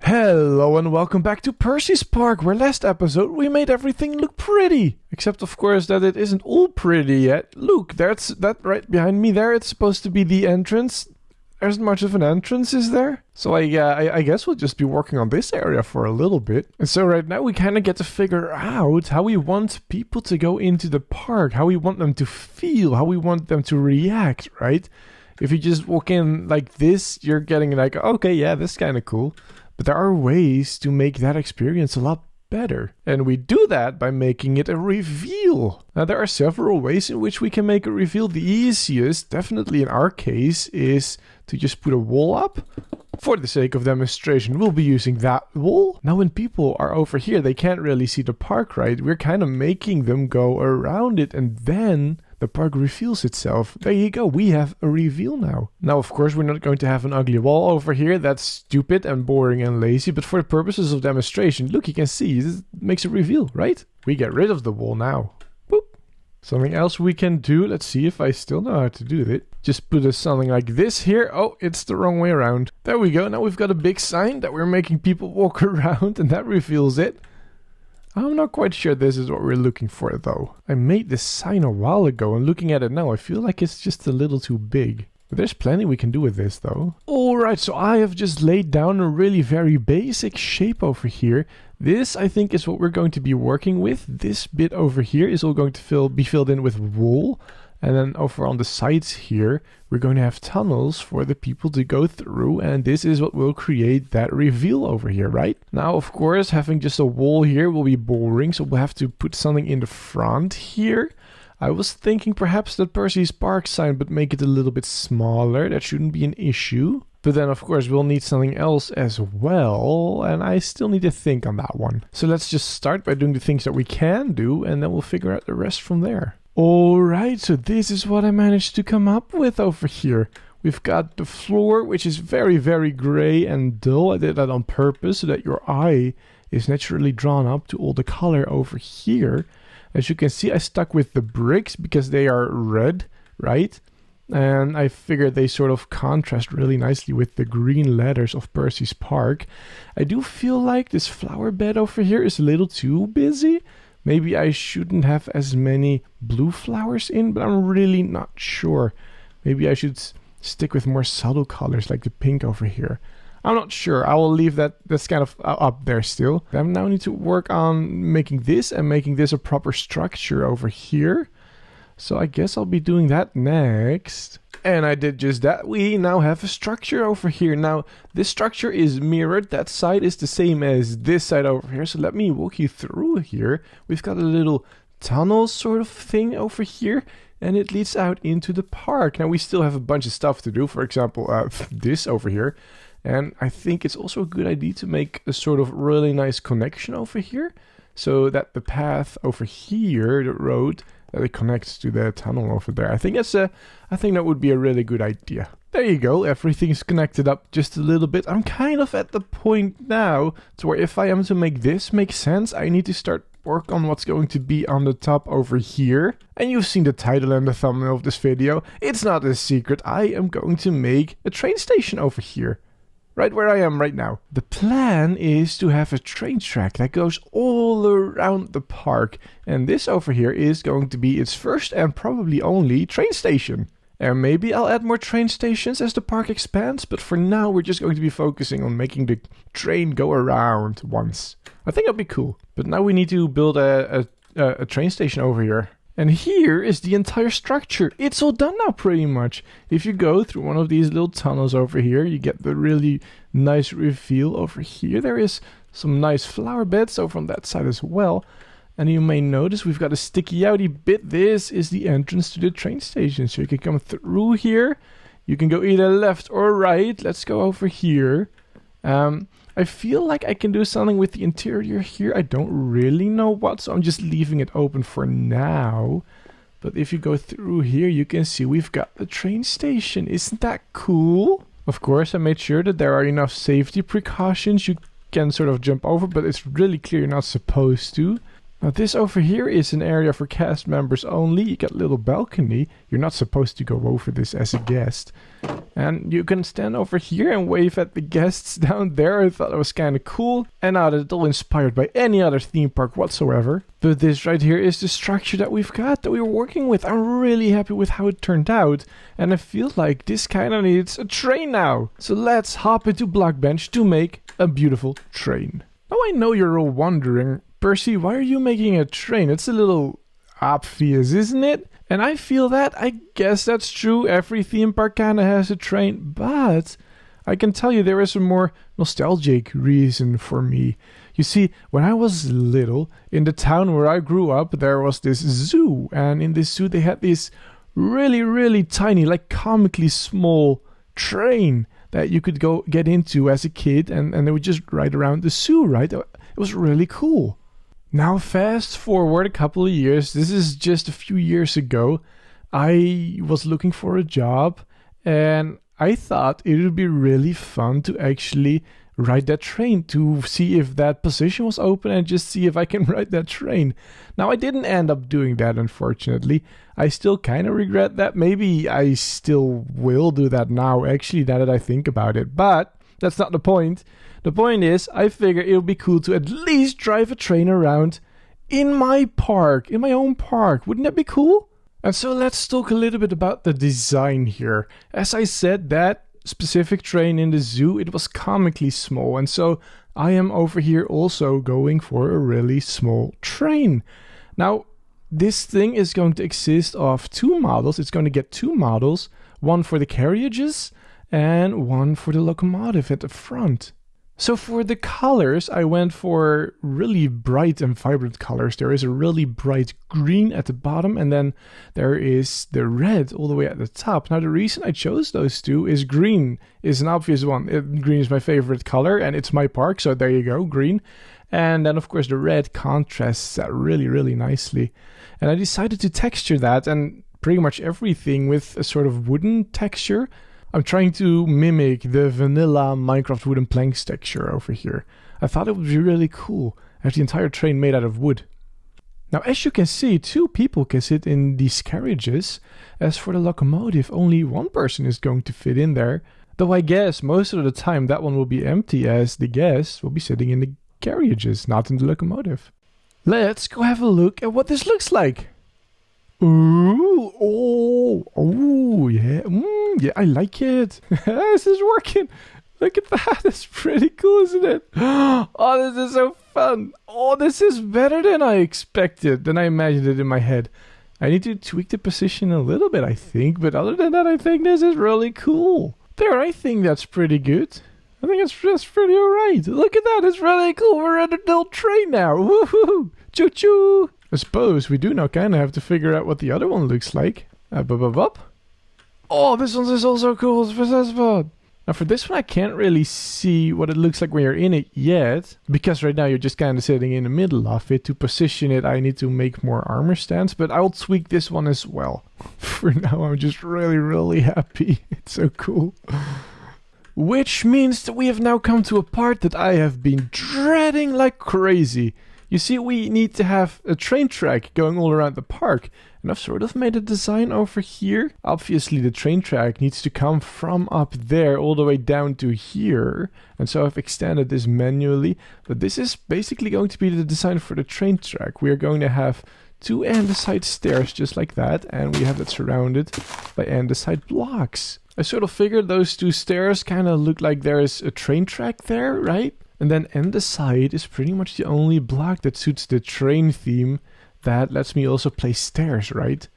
Hello and welcome back to Percy's Park, where last episode we made everything look pretty. Except of course that it isn't all pretty yet. Look, that's that right behind me there. It's supposed to be the entrance. There isn't much of an entrance, is there? So I guess we'll just be working on this area for a little bit. And so right now we kind of get to figure out how we want people to go into the park, how we want them to feel, how we want them to react, right? If you just walk in like this, you're getting like, okay, yeah, this is kind of cool. But there are ways to make that experience a lot better. And we do that by making it a reveal. Now, there are several ways in which we can make a reveal. The easiest, definitely in our case, is to just put a wall up. For the sake of demonstration, we'll be using that wall. Now, when people are over here, they can't really see the park, right? We're kind of making them go around it, and then the park reveals itself. There you go, we have a reveal now. Now, of course, we're not going to have an ugly wall over here. That's stupid and boring and lazy, but for the purposes of demonstration, look, you can see, this makes a reveal, right? We get rid of the wall now. Boop. Something else we can do, let's see if I still know how to do it. Just put something like this here. Oh, it's the wrong way around. There we go, now we've got a big sign that we're making people walk around, and that reveals it. I'm not quite sure this is what we're looking for though. I made this sign a while ago and looking at it now I feel like it's just a little too big. But there's plenty we can do with this though. Alright, so I have just laid down a really very basic shape over here. This I think is what we're going to be working with. This bit over here is all going to be filled in with wool. And then over on the sides here, we're going to have tunnels for the people to go through. And this is what will create that reveal over here, right? Now, of course, having just a wall here will be boring. So we'll have to put something in the front here. I was thinking perhaps that Percy's Park sign, but make it a little bit smaller. That shouldn't be an issue. But then, of course, we'll need something else as well. And I still need to think on that one. So let's just start by doing the things that we can do. And then we'll figure out the rest from there. Alright, so this is what I managed to come up with over here. We've got the floor, which is very, very gray and dull. I did that on purpose so that your eye is naturally drawn up to all the color over here. As you can see, I stuck with the bricks because they are red, right? And I figured they sort of contrast really nicely with the green letters of Percy's Park. I do feel like this flower bed over here is a little too busy. Maybe I shouldn't have as many blue flowers in, but I'm really not sure. Maybe I should stick with more subtle colors like the pink over here. I'm not sure. I will leave that's kind of up there still. I now need to work on making this and making this a proper structure over here. So I guess I'll be doing that next. And I did just that. We now have a structure over here. Now, this structure is mirrored. That side is the same as this side over here. So let me walk you through here. We've got a little tunnel sort of thing over here. And it leads out into the park. Now, we still have a bunch of stuff to do. For example, this over here. And I think it's also a good idea to make a sort of really nice connection over here. So that the path over here, the road, that it connects to the tunnel over there. I think that would be a really good idea. There you go, everything's connected up just a little bit. I'm kind of at the point now to where if I am to make this make sense, I need to start work on what's going to be on the top over here. And you've seen the title and the thumbnail of this video. It's not a secret, I am going to make a train station over here. Right where I am right now. The plan is to have a train track that goes all around the park. And this over here is going to be its first and probably only train station. And maybe I'll add more train stations as the park expands. But for now we're just going to be focusing on making the train go around once. I think that'll be cool. But now we need to build a train station over here. And here is the entire structure. It's all done now pretty much. If you go through one of these little tunnels over here, you get the really nice reveal over here. There is some nice flower beds over on that side as well. And you may notice we've got a sticky outy bit. This is the entrance to the train station. So you can come through here. You can go either left or right. Let's go over here. I feel like I can do something with the interior here. I don't really know what, so I'm just leaving it open for now. But if you go through here, you can see we've got the train station. Isn't that cool? Of course, I made sure that there are enough safety precautions. You can sort of jump over, but it's really clear you're not supposed to. Now this over here is an area for cast members only. You got a little balcony. You're not supposed to go over this as a guest. And you can stand over here and wave at the guests down there. I thought it was kind of cool. And not at all inspired by any other theme park whatsoever. But this right here is the structure that we've got, that we were working with. I'm really happy with how it turned out. And I feel like this kind of needs a train now. So let's hop into Blockbench to make a beautiful train. Now I know you're all wondering, Percy, why are you making a train? It's a little obvious, isn't it? And I feel that. I guess that's true. Every theme park kind of has a train. But I can tell you there is a more nostalgic reason for me. You see, when I was little, in the town where I grew up, there was this zoo. And in this zoo, they had this really, really tiny, like comically small train that you could go get into as a kid. And they would just ride around the zoo, right? It was really cool. Now fast forward a couple of years, this is just a few years ago, I was looking for a job and I thought it would be really fun to actually ride that train, to see if that position was open and just see if I can ride that train. Now I didn't end up doing that, unfortunately. I still kind of regret that. Maybe I still will do that now, actually, now that I think about it, but that's not the point. The point is, I figure it would be cool to at least drive a train around in my park, in my own park. Wouldn't that be cool? And so let's talk a little bit about the design here. As I said, that specific train in the zoo, it was comically small. And so I am over here also going for a really small train. Now, this thing is going to exist of two models. It's going to get two models, one for the carriages and one for the locomotive at the front. So for the colors, I went for really bright and vibrant colors. There is a really bright green at the bottom, and then there is the red all the way at the top. Now the reason I chose those two is green is an obvious one. Green is my favorite color, and it's my park, so there you go, green. And then of course the red contrasts that really, really nicely. And I decided to texture that, and pretty much everything with a sort of wooden texture. I'm trying to mimic the vanilla Minecraft wooden planks texture over here. I thought it would be really cool. I have the entire train made out of wood. Now, as you can see, two people can sit in these carriages. As for the locomotive, only one person is going to fit in there. Though I guess most of the time that one will be empty, as the guests will be sitting in the carriages, not in the locomotive. Let's go have a look at what this looks like. Ooh, oh, yeah, yeah, I like it. This is working. Look at that. It's pretty cool, isn't it? Oh, this is so fun. Oh, this is better than I expected, than I imagined it in my head. I need to tweak the position a little bit, I think. But other than that, I think this is really cool. There, I think that's pretty good. I think that's pretty alright. Look at that. It's really cool. We're in a little train now. Woohoo! Choo-choo! I suppose we do now kind of have to figure out what the other one looks like. Oh, this one is also cool. Now for this one I can't really see what it looks like when you're in it yet. Because right now you're just kind of sitting in the middle of it. To position it I need to make more armor stands. But I'll tweak this one as well. For now I'm just really, really happy. It's so cool. Which means that we have now come to a part that I have been dreading like crazy. You see, we need to have a train track going all around the park. And I've sort of made a design over here. Obviously, the train track needs to come from up there all the way down to here. And so I've extended this manually. But this is basically going to be the design for the train track. We are going to have two andesite stairs just like that. And we have that surrounded by andesite blocks. I sort of figured those two stairs kind of look like there is a train track there, right? And then andesite is pretty much the only block that suits the train theme that lets me also place stairs, right?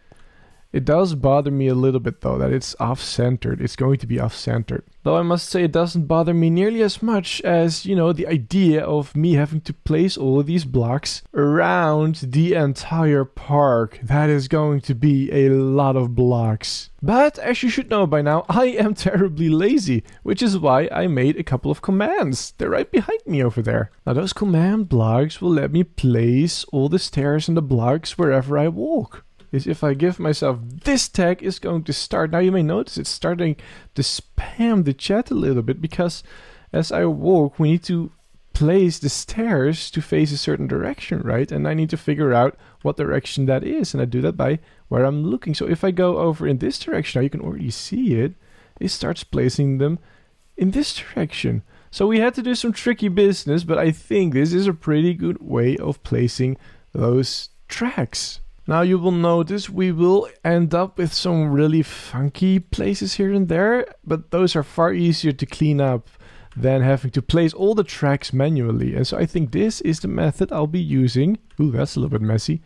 It does bother me a little bit though that it's off-centered. It's going to be off-centered. Though I must say it doesn't bother me nearly as much as, you know, the idea of me having to place all of these blocks around the entire park. That is going to be a lot of blocks. But as you should know by now, I am terribly lazy, which is why I made a couple of commands. They're right behind me over there. Now those command blocks will let me place all the stairs and the blocks wherever I walk. Is if I give myself this tag is going to start. Now you may notice it's starting to spam the chat a little bit because as I walk we need to place the stairs to face a certain direction, right? And I need to figure out what direction that is. And I do that by where I'm looking. So if I go over in this direction, now you can already see it. It starts placing them in this direction. So we had to do some tricky business, but I think this is a pretty good way of placing those tracks. Now you will notice we will end up with some really funky places here and there, but those are far easier to clean up than having to place all the tracks manually. And so I think this is the method I'll be using. Ooh, that's a little bit messy.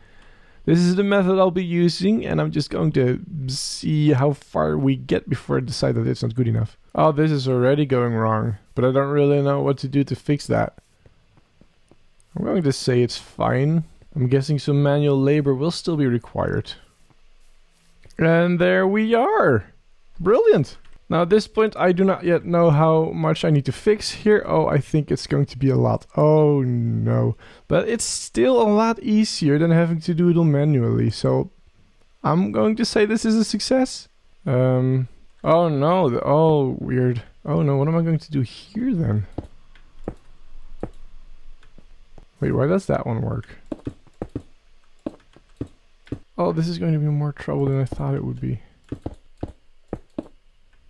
This is the method I'll be using, and I'm just going to see how far we get before I decide that it's not good enough. Oh, this is already going wrong, but I don't really know what to do to fix that. I'm going to say it's fine. I'm guessing some manual labor will still be required. And there we are. Brilliant. Now at this point I do not yet know how much I need to fix here. Oh, I think it's going to be a lot. Oh no. But it's still a lot easier than having to do it all manually. So I'm going to say this is a success. Oh no. Oh, weird. Oh no, what am I going to do here then? Wait, why does that one work? Oh, this is going to be more trouble than I thought it would be.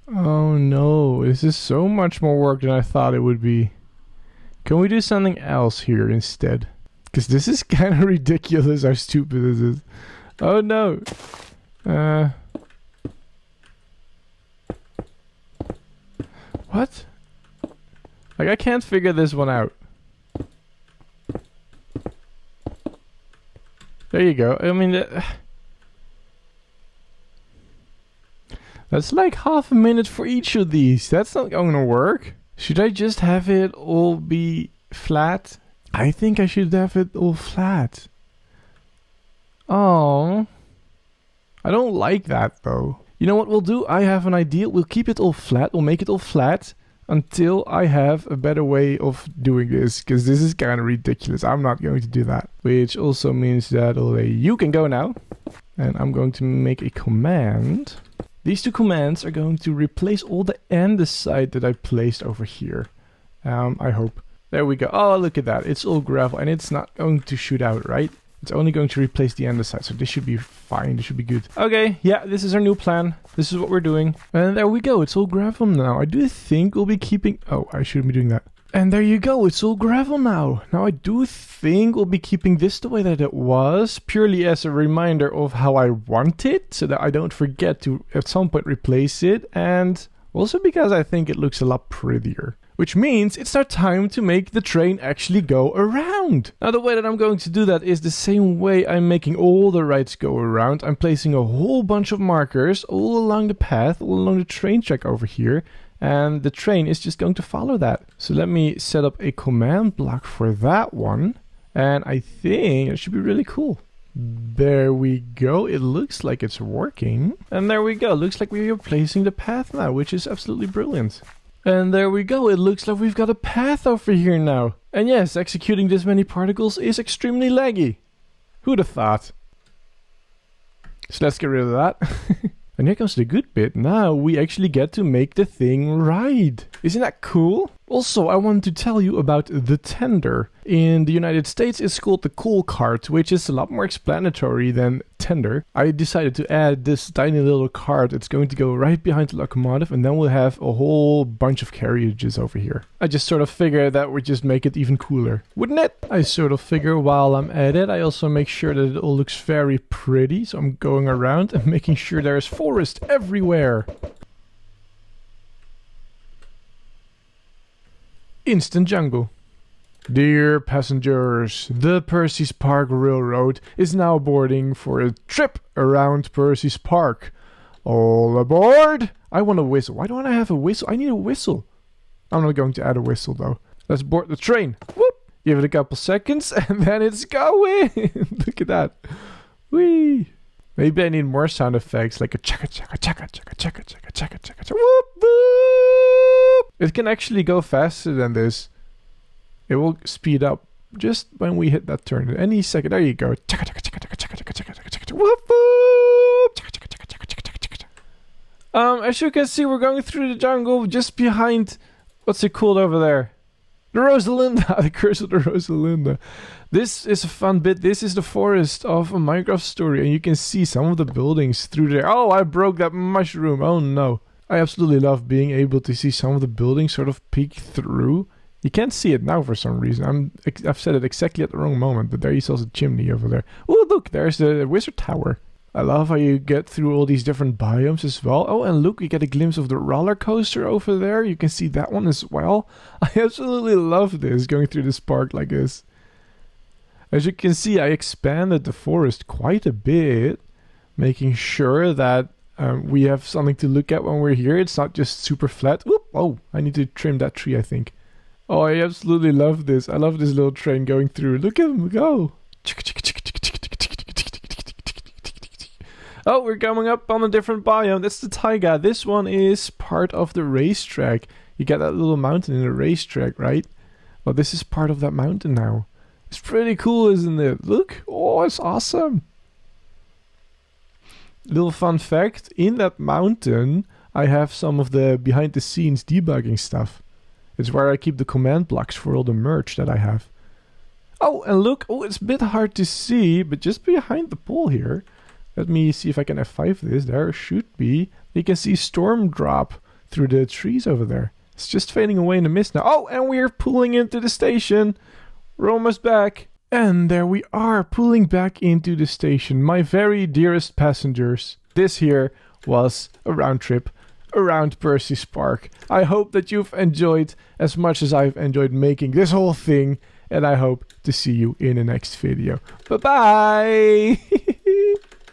Oh no, this is so much more work than I thought it would be. Can we do something else here instead? Because this is kind of ridiculous how stupid this is. Oh no. What? Like, I can't figure this one out. There you go. I mean, that's like half a minute for each of these. That's not going to work. Should I just have it all be flat? I think I should have it all flat. Oh, I don't like that though. You know what we'll do? I have an idea. We'll keep it all flat. We'll make it all flat until I have a better way of doing this, because this is kind of ridiculous. I'm not going to do that. Which also means that you can go now. And I'm going to make a command. These two commands are going to replace all the andesite that I placed over here. I hope. There we go. Oh, look at that. It's all gravel and it's not going to shoot out, right? It's only going to replace the andesite, so this should be fine. This should be good. Okay, yeah, this is our new plan. This is what we're doing. And there we go. It's all gravel now. I do think we'll be keeping... Oh, I shouldn't be doing that. And there you go. It's all gravel now. Now, I do think we'll be keeping this the way that it was, purely as a reminder of how I want it, so that I don't forget to, at some point, replace it. And also because I think it looks a lot prettier. Which means it's now time to make the train actually go around. Now the way that I'm going to do that is the same way I'm making all the rides go around. I'm placing a whole bunch of markers all along the path, all along the train track over here. And the train is just going to follow that. So let me set up a command block for that one. And I think it should be really cool. There we go. It looks like it's working. And there we go. Looks like we are placing the path now, which is absolutely brilliant. And there we go, it looks like we've got a path over here now. And yes, executing this many particles is extremely laggy. Who'd have thought? So let's get rid of that. And here comes the good bit. Now we actually get to make the thing ride. Isn't that cool? Also, I want to tell you about the tender. In the United States, it's called the coal cart, which is a lot more explanatory than tender. I decided to add this tiny little cart. It's going to go right behind the locomotive, and then we'll have a whole bunch of carriages over here. I just sort of figure that would just make it even cooler, wouldn't it? I sort of figure while I'm at it, I also make sure that it all looks very pretty. So I'm going around and making sure there's forest everywhere. Instant jungle. Dear passengers, the Percy's Park Railroad is now boarding for a trip around Percy's Park. All aboard! I want a whistle. Why don't I have a whistle? I need a whistle. I'm not going to add a whistle though. Let's board the train. Whoop! Give it a couple seconds and then it's going. Look at that. Whee! Maybe I need more sound effects like a chaka chaka chaka chaka chaka chaka chaka chaka whoop whoop. It can actually go faster than this. It will speed up just when we hit that turn. Any second. There you go. Chaka chaka chaka chaka chaka chaka chaka chaka whoop whoop. Chaka chaka chaka chaka chaka chaka chaka. As you can see, we're going through the jungle just behind. What's it called over there? The Rosalinda, the curse of the Rosalinda. This is a fun bit. This is the forest of a Minecraft story, and you can see some of the buildings through there. Oh, I broke that mushroom. Oh no. I absolutely love being able to see some of the buildings sort of peek through. You can't see it now for some reason. I've said it exactly at the wrong moment, but there you saw the chimney over there. Oh, look, there's the wizard tower. I love how you get through all these different biomes as well. Oh, and look, we get a glimpse of the roller coaster over there. You can see that one as well. I absolutely love this, going through this park like this. As you can see, I expanded the forest quite a bit, making sure that we have something to look at when we're here. It's not just super flat. Oop, oh, I need to trim that tree, I think. Oh, I absolutely love this. I love this little train going through. Look at him go. Oh, we're coming up on a different biome. That's the taiga. This one is part of the racetrack. You get that little mountain in the racetrack, right? Well, this is part of that mountain now. It's pretty cool, isn't it? Look. Oh, it's awesome. Little fun fact. In that mountain, I have some of the behind-the-scenes debugging stuff. It's where I keep the command blocks for all the merch that I have. Oh, and look. Oh, it's a bit hard to see, but just behind the pole here. Let me see if I can F5 this. There should be. You can see storm drop through the trees over there. It's just fading away in the mist now. Oh, and we're pulling into the station. We're almost back. And there we are, pulling back into the station. My very dearest passengers. This here was a round trip around Percy's Park. I hope that you've enjoyed as much as I've enjoyed making this whole thing. And I hope to see you in the next video. Bye-bye!